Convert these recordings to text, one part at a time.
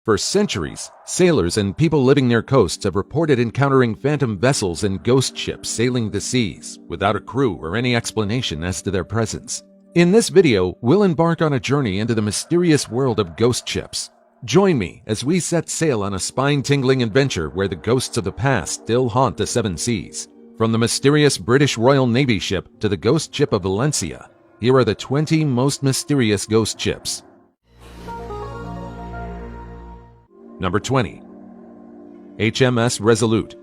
For centuries, sailors and people living near coasts have reported encountering phantom vessels and ghost ships sailing the seas without a crew or any explanation as to their presence. In this video, we'll embark on a journey into the mysterious world of ghost ships. Join me as we set sail on a spine-tingling adventure where the ghosts of the past still haunt the seven seas. From the mysterious British Royal Navy ship to the ghost ship of Valencia, here are the 20 most mysterious ghost ships. Number 20. HMS Resolute.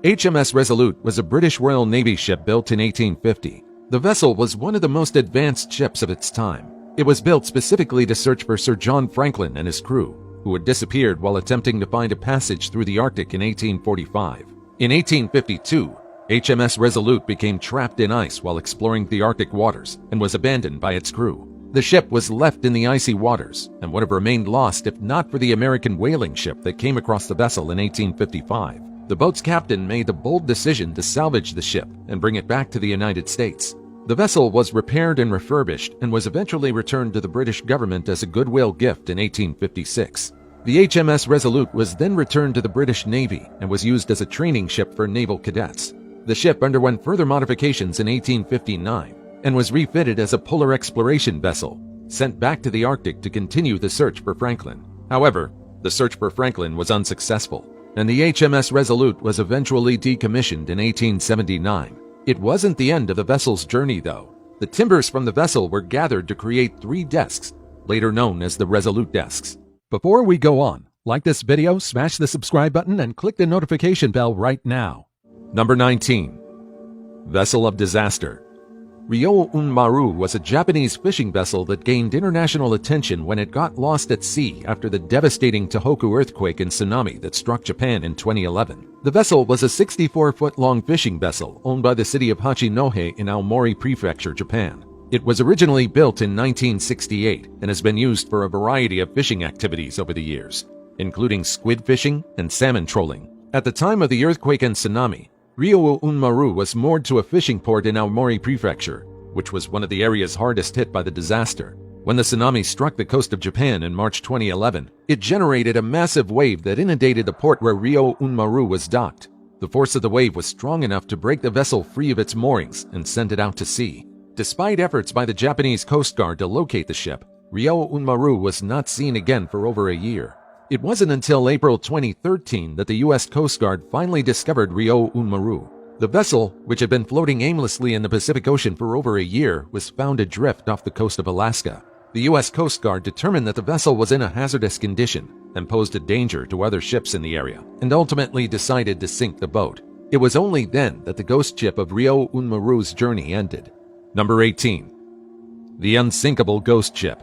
HMS Resolute was a British Royal Navy ship built in 1850. The vessel was one of the most advanced ships of its time. It was built specifically to search for Sir John Franklin and his crew, who had disappeared while attempting to find a passage through the Arctic in 1845. In 1852, HMS Resolute became trapped in ice while exploring the Arctic waters and was abandoned by its crew. The ship was left in the icy waters and would have remained lost if not for the American whaling ship that came across the vessel in 1855. The boat's captain made the bold decision to salvage the ship and bring it back to the United States. The vessel was repaired and refurbished and was eventually returned to the British government as a goodwill gift in 1856. The HMS Resolute was then returned to the British Navy and was used as a training ship for naval cadets. The ship underwent further modifications in 1859 and was refitted as a polar exploration vessel, sent back to the Arctic to continue the search for Franklin. However, the search for Franklin was unsuccessful, and the HMS Resolute was eventually decommissioned in 1879. It wasn't the end of the vessel's journey, though. The timbers from the vessel were gathered to create 3 desks, later known as the Resolute desks. Before we go on, like this video, smash the subscribe button, and click the notification bell right now. Number 19. Vessel of Disaster. Ryo-un Maru was a Japanese fishing vessel that gained international attention when it got lost at sea after the devastating Tohoku earthquake and tsunami that struck Japan in 2011. The vessel was a 64-foot-long fishing vessel owned by the city of Hachinohe in Aomori Prefecture, Japan. It was originally built in 1968 and has been used for a variety of fishing activities over the years, including squid fishing and salmon trolling. At the time of the earthquake and tsunami, Ryo-un Maru was moored to a fishing port in Aomori Prefecture, which was one of the areas hardest hit by the disaster. When the tsunami struck the coast of Japan in March 2011, it generated a massive wave that inundated the port where Ryo-un Maru was docked. The force of the wave was strong enough to break the vessel free of its moorings and send it out to sea. Despite efforts by the Japanese Coast Guard to locate the ship, Ryo-un Maru was not seen again for over a year. It wasn't until April 2013 that the U.S. Coast Guard finally discovered Ryo-un Maru. The vessel, which had been floating aimlessly in the Pacific Ocean for over a year, was found adrift off the coast of Alaska. The U.S. Coast Guard determined that the vessel was in a hazardous condition and posed a danger to other ships in the area, and ultimately decided to sink the boat. It was only then that the ghost ship of Ryo-un Maru's journey ended. Number 18. The Unsinkable Ghost Ship.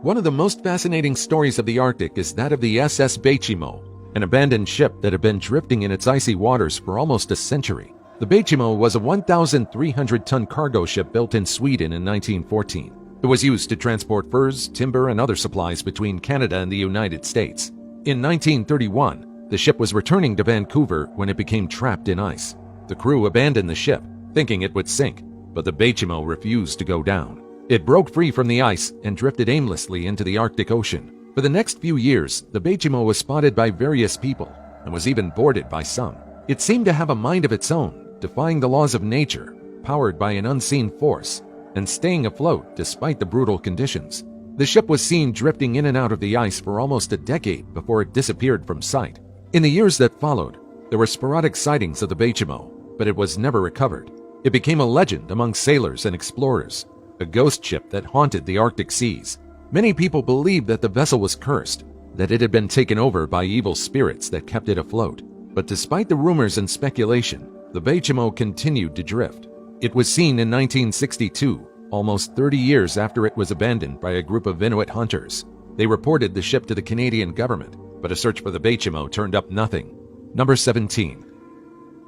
One of the most fascinating stories of the Arctic is that of the SS Beichimo, an abandoned ship that had been drifting in its icy waters for almost a century. The Beichimo was a 1,300-ton cargo ship built in Sweden in 1914. It was used to transport furs, timber, and other supplies between Canada and the United States. In 1931, the ship was returning to Vancouver when it became trapped in ice. The crew abandoned the ship, thinking it would sink, but the Beichimo refused to go down. It broke free from the ice and drifted aimlessly into the Arctic Ocean. For the next few years, the Beichimo was spotted by various people and was even boarded by some. It seemed to have a mind of its own, defying the laws of nature, powered by an unseen force, and staying afloat despite the brutal conditions. The ship was seen drifting in and out of the ice for almost a decade before it disappeared from sight. In the years that followed, there were sporadic sightings of the Beichimo, but it was never recovered. It became a legend among sailors and explorers, a ghost ship that haunted the Arctic seas. Many people believed that the vessel was cursed, that it had been taken over by evil spirits that kept it afloat. But despite the rumors and speculation, the Beichimo continued to drift. It was seen in 1962, almost 30 years after it was abandoned by a group of Inuit hunters. They reported the ship to the Canadian government, but a search for the Beichimo turned up nothing. Number 17.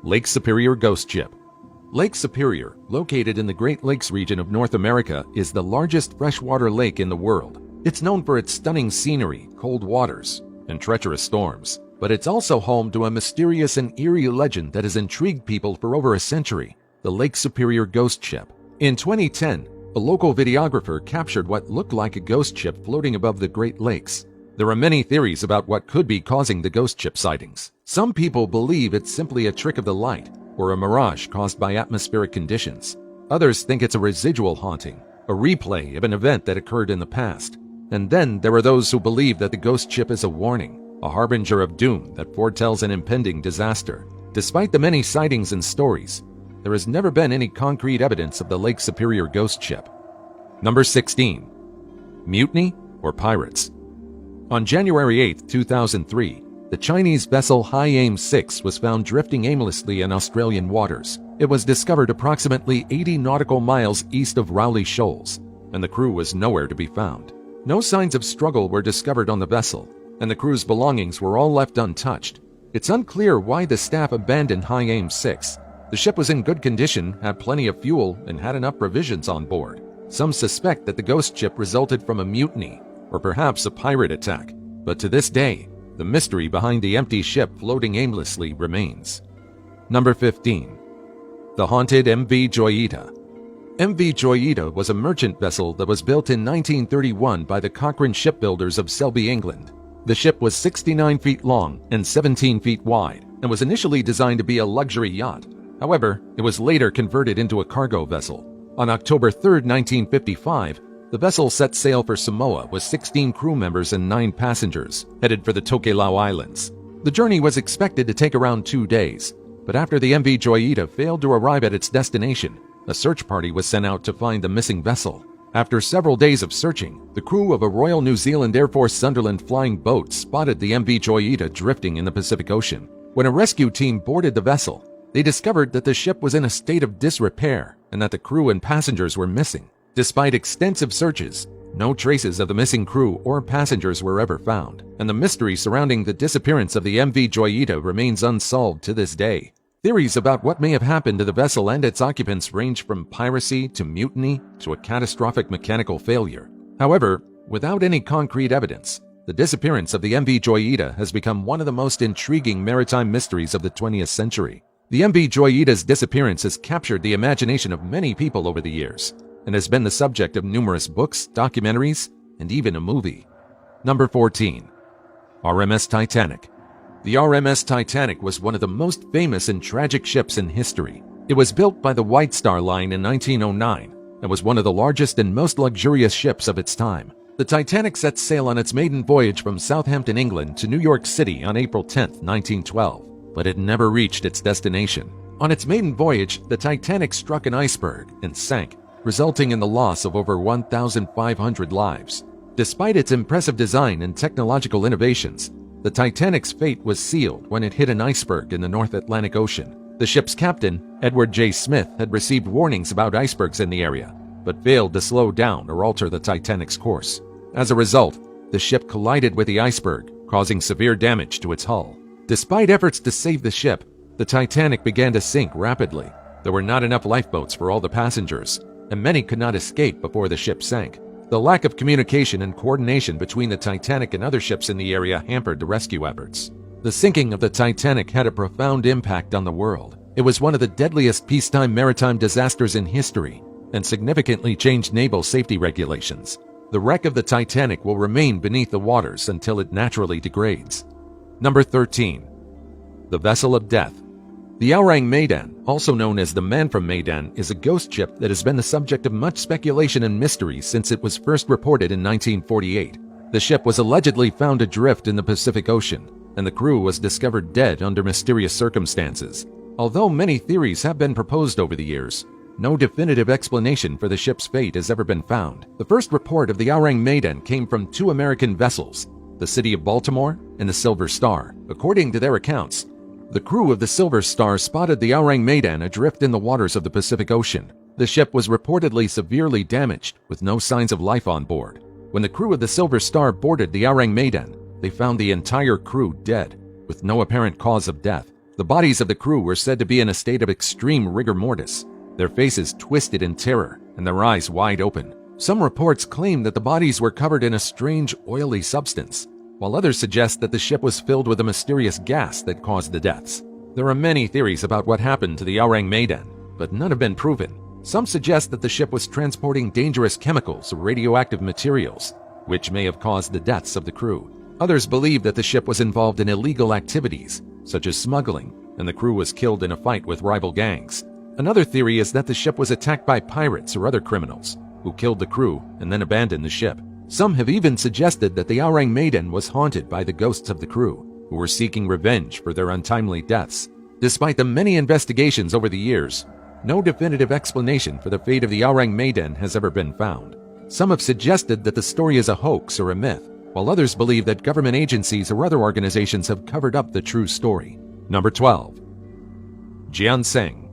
Lake Superior Ghost Ship. Lake Superior, located in the Great Lakes region of North America, is the largest freshwater lake in the world. It's known for its stunning scenery, cold waters, and treacherous storms. But it's also home to a mysterious and eerie legend that has intrigued people for over a century, the Lake Superior Ghost Ship. In 2010, a local videographer captured what looked like a ghost ship floating above the Great Lakes. There are many theories about what could be causing the ghost ship sightings. Some people believe it's simply a trick of the light or a mirage caused by atmospheric conditions. Others think it's a residual haunting, a replay of an event that occurred in the past. And then there are those who believe that the ghost ship is a warning, a harbinger of doom that foretells an impending disaster. Despite the many sightings and stories, there has never been any concrete evidence of the Lake Superior ghost ship. Number 16. Mutiny or pirates? On January 8, 2003, the Chinese vessel Haiyan 6 was found drifting aimlessly in Australian waters. It was discovered approximately 80 nautical miles east of Rowley Shoals, and the crew was nowhere to be found. No signs of struggle were discovered on the vessel, and the crew's belongings were all left untouched. It's unclear why the staff abandoned Haiyan 6. The ship was in good condition, had plenty of fuel, and had enough provisions on board. Some suspect that the ghost ship resulted from a mutiny, or perhaps a pirate attack. But to this day, the mystery behind the empty ship floating aimlessly remains. Number 15. The haunted MV Joyita. MV Joyita was a merchant vessel that was built in 1931 by the Cochrane shipbuilders of Selby, England. The ship was 69 feet long and 17 feet wide and was initially designed to be a luxury yacht. However, it was later converted into a cargo vessel. On October 3, 1955, the vessel set sail for Samoa with 16 crew members and 9 passengers, headed for the Tokelau Islands. The journey was expected to take around 2 days, but after the MV Joyita failed to arrive at its destination, a search party was sent out to find the missing vessel. After several days of searching, the crew of a Royal New Zealand Air Force Sunderland flying boat spotted the MV Joyita drifting in the Pacific Ocean. When a rescue team boarded the vessel, they discovered that the ship was in a state of disrepair and that the crew and passengers were missing. Despite extensive searches, no traces of the missing crew or passengers were ever found, and the mystery surrounding the disappearance of the MV Joyita remains unsolved to this day. Theories about what may have happened to the vessel and its occupants range from piracy to mutiny to a catastrophic mechanical failure. However, without any concrete evidence, the disappearance of the MV Joyita has become one of the most intriguing maritime mysteries of the 20th century. The MV Joyita's disappearance has captured the imagination of many people over the years and has been the subject of numerous books, documentaries, and even a movie. Number 14. RMS Titanic. The RMS Titanic was one of the most famous and tragic ships in history. It was built by the White Star Line in 1909 and was one of the largest and most luxurious ships of its time. The Titanic set sail on its maiden voyage from Southampton, England to New York City on April 10, 1912, but it never reached its destination. On its maiden voyage, the Titanic struck an iceberg and sank, resulting in the loss of over 1,500 lives. Despite its impressive design and technological innovations, the Titanic's fate was sealed when it hit an iceberg in the North Atlantic Ocean. The ship's captain, Edward J. Smith, had received warnings about icebergs in the area, but failed to slow down or alter the Titanic's course. As a result, the ship collided with the iceberg, causing severe damage to its hull. Despite efforts to save the ship, the Titanic began to sink rapidly. There were not enough lifeboats for all the passengers, and many could not escape before the ship sank. The lack of communication and coordination between the Titanic and other ships in the area hampered the rescue efforts. The sinking of the Titanic had a profound impact on the world. It was one of the deadliest peacetime maritime disasters in history and significantly changed naval safety regulations. The wreck of the Titanic will remain beneath the waters until it naturally degrades. Number 13. The Vessel of Death. The Orang Medan, also known as the Man from Medan, is a ghost ship that has been the subject of much speculation and mystery since it was first reported in 1948. The ship was allegedly found adrift in the Pacific Ocean, and the crew was discovered dead under mysterious circumstances. Although many theories have been proposed over the years, no definitive explanation for the ship's fate has ever been found. The first report of the Orang Medan came from 2 American vessels, the City of Baltimore and the Silver Star. According to their accounts, the crew of the Silver Star spotted the Orang Medan adrift in the waters of the Pacific Ocean. The ship was reportedly severely damaged, with no signs of life on board. When the crew of the Silver Star boarded the Orang Medan, they found the entire crew dead, with no apparent cause of death. The bodies of the crew were said to be in a state of extreme rigor mortis, their faces twisted in terror and their eyes wide open. Some reports claim that the bodies were covered in a strange oily substance, while others suggest that the ship was filled with a mysterious gas that caused the deaths. There are many theories about what happened to the Orang Medan, but none have been proven. Some suggest that the ship was transporting dangerous chemicals or radioactive materials, which may have caused the deaths of the crew. Others believe that the ship was involved in illegal activities, such as smuggling, and the crew was killed in a fight with rival gangs. Another theory is that the ship was attacked by pirates or other criminals, who killed the crew and then abandoned the ship. Some have even suggested that the Aurang Maiden was haunted by the ghosts of the crew, who were seeking revenge for their untimely deaths. Despite the many investigations over the years, no definitive explanation for the fate of the Aurang Maiden has ever been found. Some have suggested that the story is a hoax or a myth, while others believe that government agencies or other organizations have covered up the true story. Number 12. Jianseng.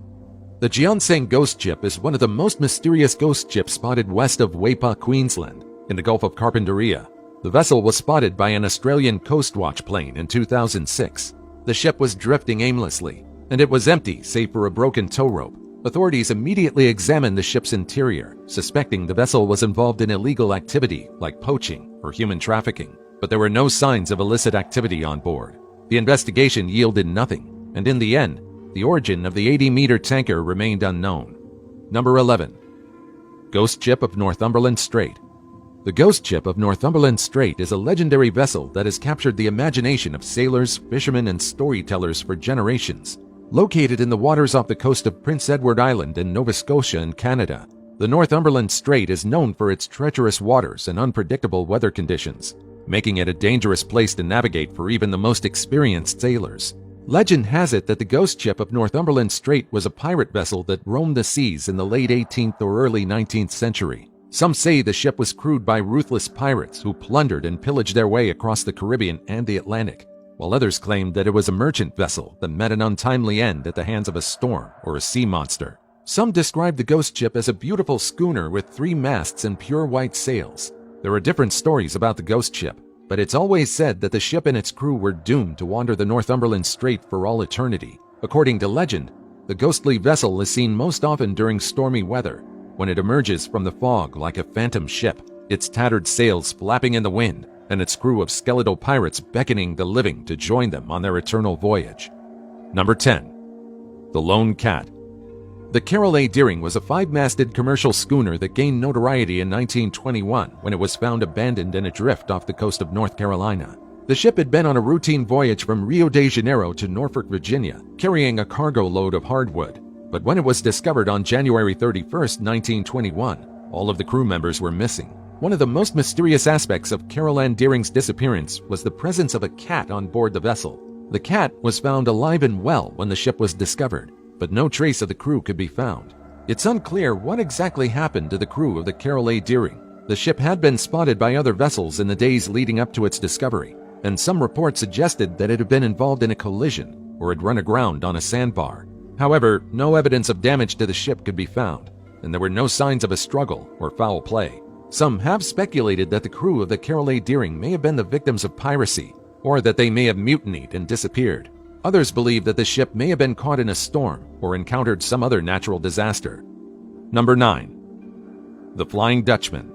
The Jianseng ghost ship is one of the most mysterious ghost ships spotted west of Weipa, Queensland, in the Gulf of Carpentaria. The vessel was spotted by an Australian Coast Watch plane in 2006. The ship was drifting aimlessly, and it was empty save for a broken tow rope. Authorities immediately examined the ship's interior, suspecting the vessel was involved in illegal activity like poaching or human trafficking, but there were no signs of illicit activity on board. The investigation yielded nothing, and in the end, the origin of the 80-meter tanker remained unknown. Number 11. Ghost Ship of Northumberland Strait. The Ghost Ship of Northumberland Strait is a legendary vessel that has captured the imagination of sailors, fishermen, and storytellers for generations. Located in the waters off the coast of Prince Edward Island in Nova Scotia in Canada, the Northumberland Strait is known for its treacherous waters and unpredictable weather conditions, making it a dangerous place to navigate for even the most experienced sailors. Legend has it that the Ghost Ship of Northumberland Strait was a pirate vessel that roamed the seas in the late 18th or early 19th century. Some say the ship was crewed by ruthless pirates who plundered and pillaged their way across the Caribbean and the Atlantic, while others claimed that it was a merchant vessel that met an untimely end at the hands of a storm or a sea monster. Some describe the ghost ship as a beautiful schooner with 3 masts and pure white sails. There are different stories about the ghost ship, but it's always said that the ship and its crew were doomed to wander the Northumberland Strait for all eternity. According to legend, the ghostly vessel is seen most often during stormy weather, when it emerges from the fog like a phantom ship, its tattered sails flapping in the wind, and its crew of skeletal pirates beckoning the living to join them on their eternal voyage. Number 10. The Lone Cat. The Carroll A. Deering was a 5-masted commercial schooner that gained notoriety in 1921 when it was found abandoned and adrift off the coast of North Carolina. The ship had been on a routine voyage from Rio de Janeiro to Norfolk, Virginia, carrying a cargo load of hardwood. But when it was discovered on January 31, 1921, all of the crew members were missing. One of the most mysterious aspects of Carroll A. Deering's disappearance was the presence of a cat on board the vessel. The cat was found alive and well when the ship was discovered, but no trace of the crew could be found. It's unclear what exactly happened to the crew of the Carroll A. Deering. The ship had been spotted by other vessels in the days leading up to its discovery, and some reports suggested that it had been involved in a collision or had run aground on a sandbar. However, no evidence of damage to the ship could be found, and there were no signs of a struggle or foul play. Some have speculated that the crew of the Carroll A. Deering may have been the victims of piracy, or that they may have mutinied and disappeared. Others believe that the ship may have been caught in a storm or encountered some other natural disaster. Number 9. The Flying Dutchman.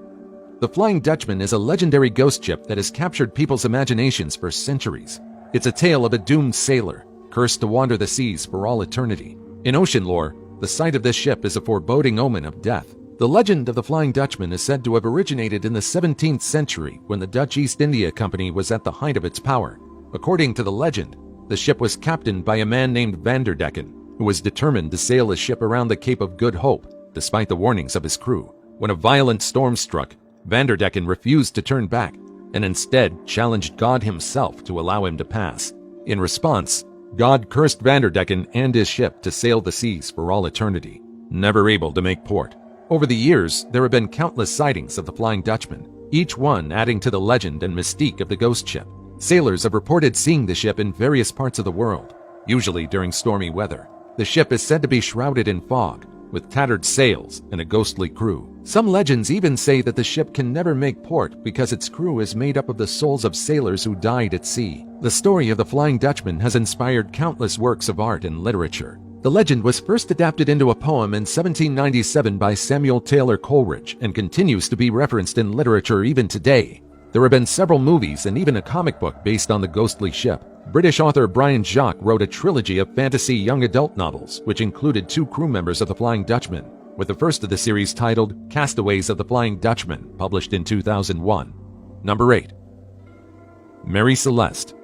The Flying Dutchman is a legendary ghost ship that has captured people's imaginations for centuries. It's a tale of a doomed sailor, cursed to wander the seas for all eternity. In ocean lore, the sight of this ship is a foreboding omen of death. The legend of the Flying Dutchman is said to have originated in the 17th century when the Dutch East India Company was at the height of its power. According to the legend, the ship was captained by a man named Vanderdecken, who was determined to sail his ship around the Cape of Good Hope, despite the warnings of his crew. When a violent storm struck, Vanderdecken refused to turn back, and instead challenged God himself to allow him to pass. In response, God cursed Vanderdecken and his ship to sail the seas for all eternity, never able to make port. Over the years, there have been countless sightings of the Flying Dutchman, each one adding to the legend and mystique of the ghost ship. Sailors have reported seeing the ship in various parts of the world, usually during stormy weather. The ship is said to be shrouded in fog, with tattered sails and a ghostly crew. Some legends even say that the ship can never make port because its crew is made up of the souls of sailors who died at sea. The story of the Flying Dutchman has inspired countless works of art and literature. The legend was first adapted into a poem in 1797 by Samuel Taylor Coleridge and continues to be referenced in literature even today. There have been several movies and even a comic book based on the ghostly ship. British author Brian Jacques wrote a trilogy of fantasy young adult novels, which included 2 crew members of the Flying Dutchman, with the first of the series titled Castaways of the Flying Dutchman, published in 2001. Number 8. Mary Celeste.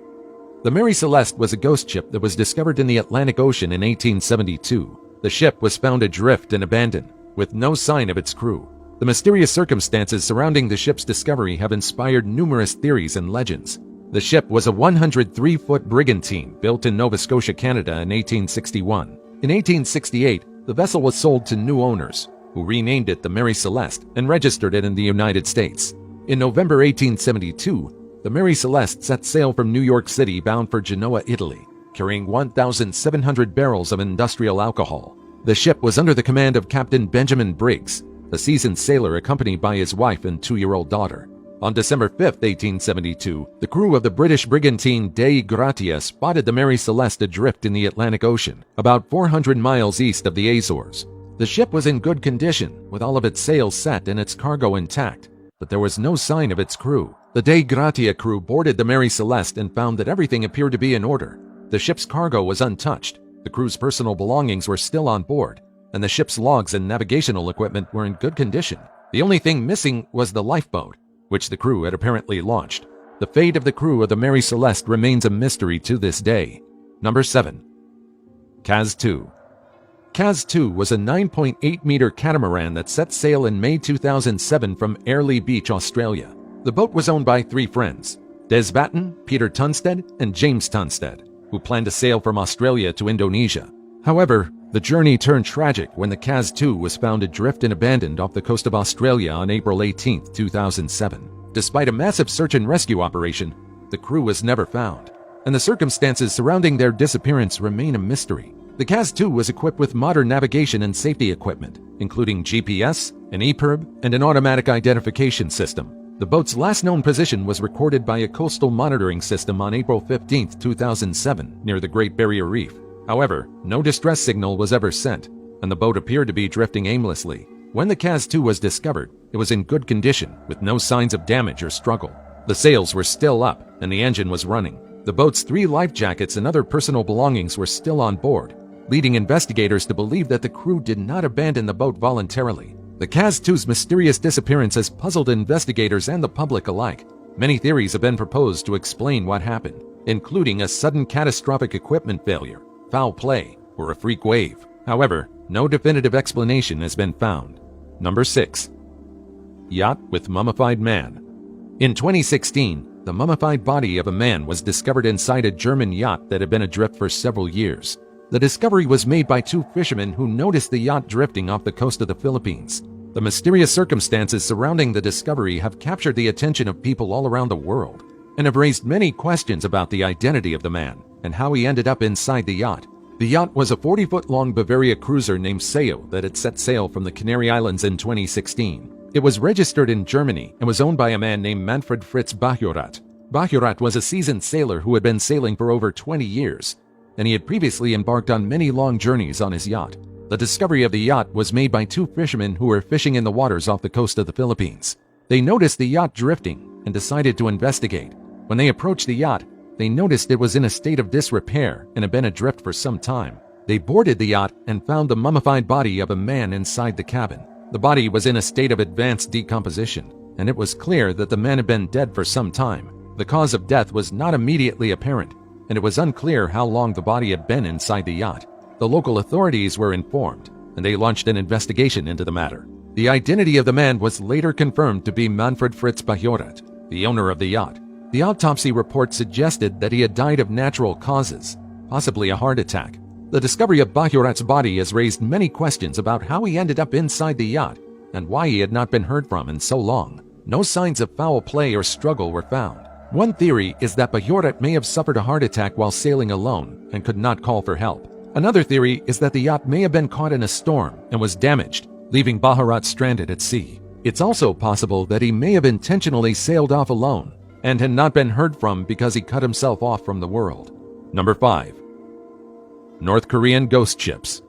The Mary Celeste was a ghost ship that was discovered in the Atlantic Ocean in 1872. The ship was found adrift and abandoned, with no sign of its crew. The mysterious circumstances surrounding the ship's discovery have inspired numerous theories and legends. The ship was a 103-foot brigantine built in Nova Scotia, Canada in 1861. In 1868, the vessel was sold to new owners, who renamed it the Mary Celeste and registered it in the United States. In November 1872, the Mary Celeste set sail from New York City bound for Genoa, Italy, carrying 1,700 barrels of industrial alcohol. The ship was under the command of Captain Benjamin Briggs, a seasoned sailor accompanied by his wife and 2-year-old daughter. On December 5, 1872, the crew of the British brigantine Dei Gratia spotted the Mary Celeste adrift in the Atlantic Ocean, about 400 miles east of the Azores. The ship was in good condition, with all of its sails set and its cargo intact, but there was no sign of its crew. The Dei Gratia crew boarded the Mary Celeste and found that everything appeared to be in order. The ship's cargo was untouched, the crew's personal belongings were still on board, and the ship's logs and navigational equipment were in good condition. The only thing missing was the lifeboat, which the crew had apparently launched. The fate of the crew of the Mary Celeste remains a mystery to this day. Number 7. Caz 2. Caz 2 was a 9.8-meter catamaran that set sail in May 2007 from Airlie Beach, Australia. The boat was owned by 3 friends, Des Batten, Peter Tunstead, and James Tunstead, who planned to sail from Australia to Indonesia. However, the journey turned tragic when the Caz 2 was found adrift and abandoned off the coast of Australia on April 18, 2007. Despite a massive search and rescue operation, the crew was never found, and the circumstances surrounding their disappearance remain a mystery. The Caz 2 was equipped with modern navigation and safety equipment, including GPS, an EPIRB, and an automatic identification system. The boat's last known position was recorded by a coastal monitoring system on April 15, 2007, near the Great Barrier Reef. However, no distress signal was ever sent, and the boat appeared to be drifting aimlessly. When the Caz 2 was discovered, it was in good condition, with no signs of damage or struggle. The sails were still up, and the engine was running. The boat's 3 life jackets and other personal belongings were still on board, leading investigators to believe that the crew did not abandon the boat voluntarily. The Caz 2's mysterious disappearance has puzzled investigators and the public alike. Many theories have been proposed to explain what happened, including a sudden catastrophic equipment failure, foul play, or a freak wave. However, no definitive explanation has been found. Number 6. Yacht with mummified man. In 2016, the mummified body of a man was discovered inside a German yacht that had been adrift for several years. The discovery was made by 2 fishermen who noticed the yacht drifting off the coast of the Philippines. The mysterious circumstances surrounding the discovery have captured the attention of people all around the world and have raised many questions about the identity of the man and how he ended up inside the yacht. The yacht was a 40-foot-long Bavaria cruiser named Sayo that had set sail from the Canary Islands in 2016. It was registered in Germany and was owned by a man named Manfred Fritz Bajorat. Bajorat was a seasoned sailor who had been sailing for over 20 years, and he had previously embarked on many long journeys on his yacht. The discovery of the yacht was made by 2 fishermen who were fishing in the waters off the coast of the Philippines. They noticed the yacht drifting and decided to investigate. When they approached the yacht, they noticed it was in a state of disrepair and had been adrift for some time. They boarded the yacht and found the mummified body of a man inside the cabin. The body was in a state of advanced decomposition, and it was clear that the man had been dead for some time. The cause of death was not immediately apparent, and it was unclear how long the body had been inside the yacht. The local authorities were informed, and they launched an investigation into the matter. The identity of the man was later confirmed to be Manfred Fritz Bajorat, the owner of the yacht. The autopsy report suggested that he had died of natural causes, possibly a heart attack. The discovery of Bajorat's body has raised many questions about how he ended up inside the yacht and why he had not been heard from in so long. No signs of foul play or struggle were found. One theory is that Bajorat may have suffered a heart attack while sailing alone and could not call for help. Another theory is that the yacht may have been caught in a storm and was damaged, leaving Bajorat stranded at sea. It's also possible that he may have intentionally sailed off alone and had not been heard from because he cut himself off from the world. Number 5. North Korean ghost ships.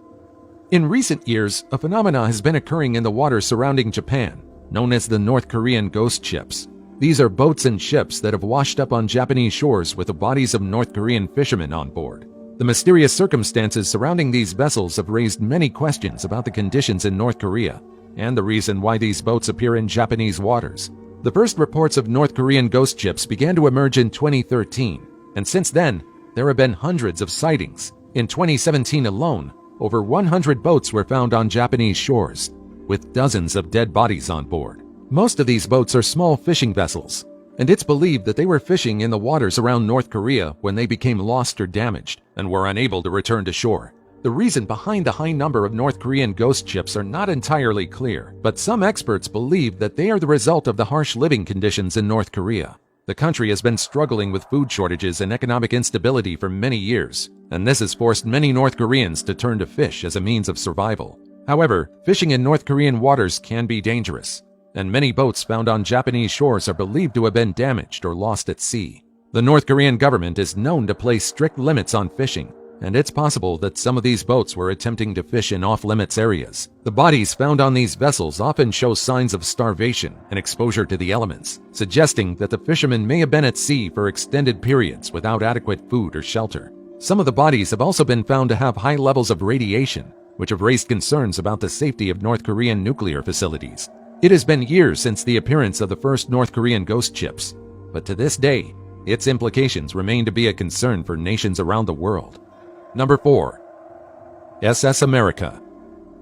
In recent years, a phenomenon has been occurring in the water surrounding Japan, known as the North Korean ghost ships. These are boats and ships that have washed up on Japanese shores with the bodies of North Korean fishermen on board. The mysterious circumstances surrounding these vessels have raised many questions about the conditions in North Korea and the reason why these boats appear in Japanese waters. The first reports of North Korean ghost ships began to emerge in 2013, and since then, there have been hundreds of sightings. In 2017 alone, over 100 boats were found on Japanese shores, with dozens of dead bodies on board. Most of these boats are small fishing vessels, and it's believed that they were fishing in the waters around North Korea when they became lost or damaged and were unable to return to shore. The reason behind the high number of North Korean ghost ships are not entirely clear, but some experts believe that they are the result of the harsh living conditions in North Korea. The country has been struggling with food shortages and economic instability for many years, and this has forced many North Koreans to turn to fish as a means of survival. However, fishing in North Korean waters can be dangerous, and many boats found on Japanese shores are believed to have been damaged or lost at sea. The North Korean government is known to place strict limits on fishing, and it's possible that some of these boats were attempting to fish in off-limits areas. The bodies found on these vessels often show signs of starvation and exposure to the elements, suggesting that the fishermen may have been at sea for extended periods without adequate food or shelter. Some of the bodies have also been found to have high levels of radiation, which have raised concerns about the safety of North Korean nuclear facilities. It has been years since the appearance of the first North Korean ghost ships, but to this day, its implications remain to be a concern for nations around the world. Number 4. SS America.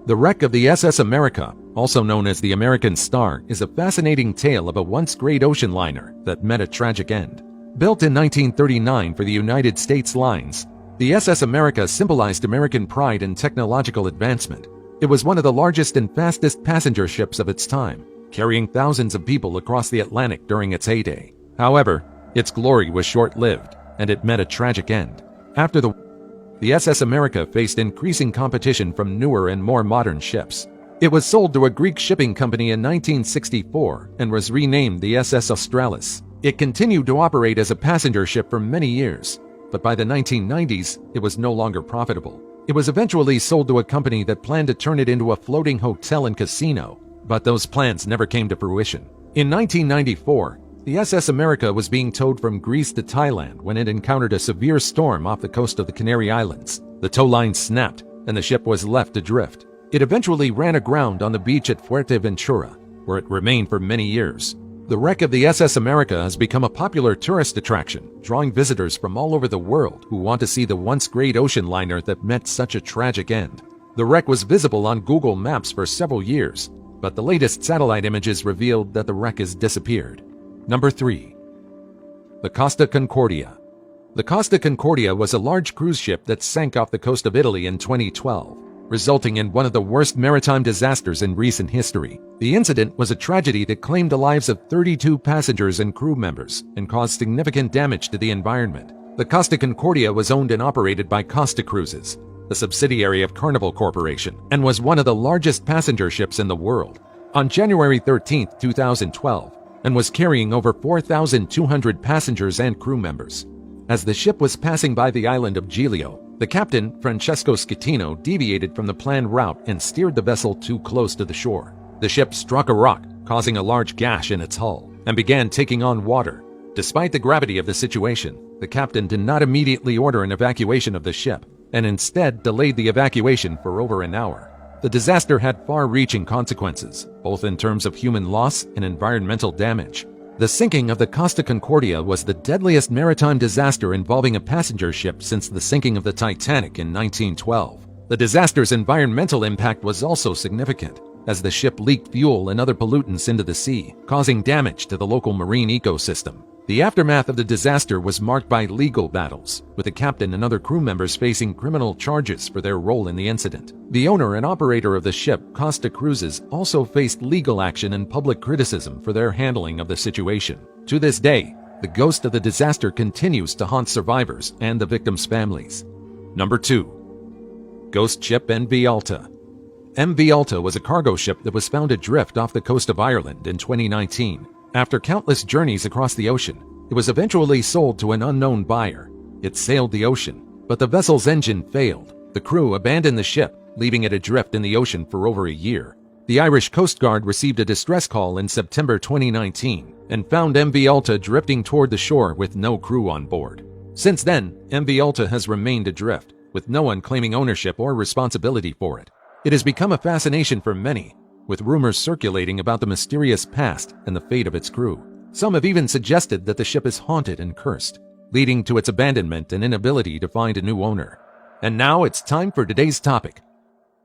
The wreck of the SS America, also known as the American Star, is a fascinating tale of a once great ocean liner that met a tragic end. Built in 1939 for the United States lines, the SS America symbolized American pride and technological advancement. It was one of the largest and fastest passenger ships of its time, carrying thousands of people across the Atlantic during its heyday. However, its glory was short-lived, and it met a tragic end. After the SS America faced increasing competition from newer and more modern ships. It was sold to a Greek shipping company in 1964 and was renamed the SS Australis. It continued to operate as a passenger ship for many years, but by the 1990s, it was no longer profitable. It was eventually sold to a company that planned to turn it into a floating hotel and casino, but those plans never came to fruition. In 1994, the SS America was being towed from Greece to Thailand when it encountered a severe storm off the coast of the Canary Islands. The tow line snapped, and the ship was left adrift. It eventually ran aground on the beach at Fuerteventura, where it remained for many years. The wreck of the SS America has become a popular tourist attraction, drawing visitors from all over the world who want to see the once great ocean liner that met such a tragic end. The wreck was visible on Google Maps for several years, but the latest satellite images revealed that the wreck has disappeared. Number 3. The Costa Concordia. The Costa Concordia was a large cruise ship that sank off the coast of Italy in 2012, resulting in one of the worst maritime disasters in recent history. The incident was a tragedy that claimed the lives of 32 passengers and crew members and caused significant damage to the environment. The Costa Concordia was owned and operated by Costa Cruises, a subsidiary of Carnival Corporation, and was one of the largest passenger ships in the world. On January 13, 2012, and was carrying over 4,200 passengers and crew members. As the ship was passing by the island of Giglio, the captain, Francesco Schettino, deviated from the planned route and steered the vessel too close to the shore. The ship struck a rock, causing a large gash in its hull, and began taking on water. Despite the gravity of the situation, the captain did not immediately order an evacuation of the ship, and instead delayed the evacuation for over an hour. The disaster had far-reaching consequences, both in terms of human loss and environmental damage. The sinking of the Costa Concordia was the deadliest maritime disaster involving a passenger ship since the sinking of the Titanic in 1912. The disaster's environmental impact was also significant, as the ship leaked fuel and other pollutants into the sea, causing damage to the local marine ecosystem. The aftermath of the disaster was marked by legal battles, with the captain and other crew members facing criminal charges for their role in the incident. The owner and operator of the ship, Costa Cruises, also faced legal action and public criticism for their handling of the situation. To this day, the ghost of the disaster continues to haunt survivors and the victims' families. Number 2. Ghost Ship MV Alta. MV Alta was a cargo ship that was found adrift off the coast of Ireland in 2019. After countless journeys across the ocean, it was eventually sold to an unknown buyer. It sailed the ocean, but the vessel's engine failed. The crew abandoned the ship, leaving it adrift in the ocean for over a year. The Irish Coast Guard received a distress call in September 2019 and found MV Alta drifting toward the shore with no crew on board. Since then, MV Alta has remained adrift, with no one claiming ownership or responsibility for it. It has become a fascination for many, with rumors circulating about the mysterious past and the fate of its crew. Some have even suggested that the ship is haunted and cursed, leading to its abandonment and inability to find a new owner. And now it's time for today's topic.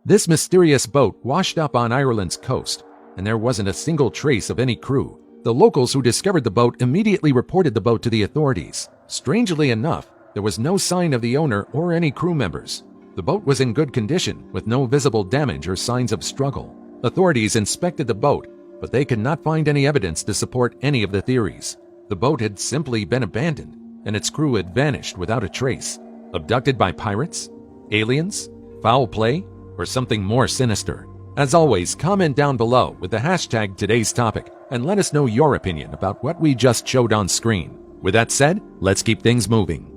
This mysterious boat washed up on Ireland's coast, and there wasn't a single trace of any crew. The locals who discovered the boat immediately reported the boat to the authorities. Strangely enough, there was no sign of the owner or any crew members. The boat was in good condition, with no visible damage or signs of struggle. Authorities inspected the boat, but they could not find any evidence to support any of the theories. The boat had simply been abandoned, and its crew had vanished without a trace. Abducted by pirates? Aliens? Foul play? Or something more sinister? As always, comment down below with the hashtag today's topic and let us know your opinion about what we just showed on screen. With that said, let's keep things moving.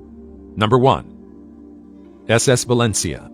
Number 1. SS Valencia.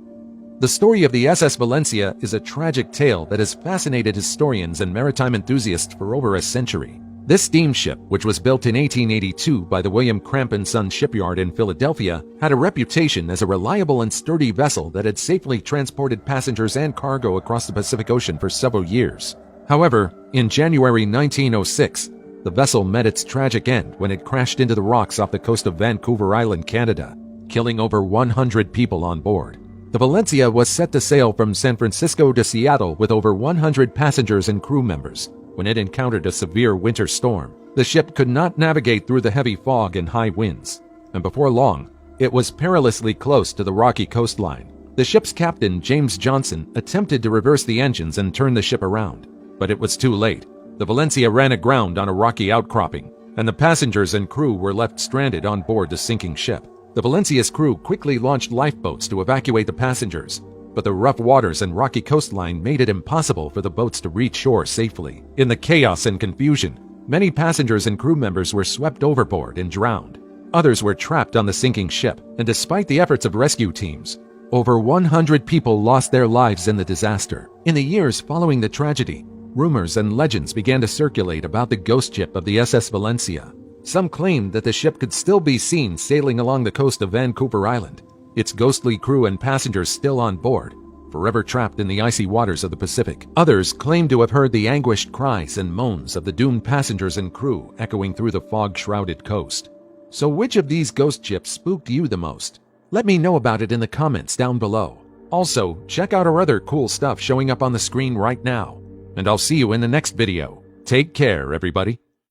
The story of the SS Valencia is a tragic tale that has fascinated historians and maritime enthusiasts for over a century. This steamship, which was built in 1882 by the William Cramp & Son shipyard in Philadelphia, had a reputation as a reliable and sturdy vessel that had safely transported passengers and cargo across the Pacific Ocean for several years. However, in January 1906, the vessel met its tragic end when it crashed into the rocks off the coast of Vancouver Island, Canada, killing over 100 people on board. The Valencia was set to sail from San Francisco to Seattle with over 100 passengers and crew members when it encountered a severe winter storm. The ship could not navigate through the heavy fog and high winds, and before long, it was perilously close to the rocky coastline. The ship's captain, James Johnson, attempted to reverse the engines and turn the ship around, but it was too late. The Valencia ran aground on a rocky outcropping, and the passengers and crew were left stranded on board the sinking ship. The Valencia's crew quickly launched lifeboats to evacuate the passengers, but the rough waters and rocky coastline made it impossible for the boats to reach shore safely. In the chaos and confusion, many passengers and crew members were swept overboard and drowned. Others were trapped on the sinking ship, and despite the efforts of rescue teams, over 100 people lost their lives in the disaster. In the years following the tragedy, rumors and legends began to circulate about the ghost ship of the SS Valencia. Some claimed that the ship could still be seen sailing along the coast of Vancouver Island, its ghostly crew and passengers still on board, forever trapped in the icy waters of the Pacific. Others claimed to have heard the anguished cries and moans of the doomed passengers and crew echoing through the fog-shrouded coast. So which of these ghost ships spooked you the most? Let me know about it in the comments down below. Also, check out our other cool stuff showing up on the screen right now. And I'll see you in the next video. Take care, everybody.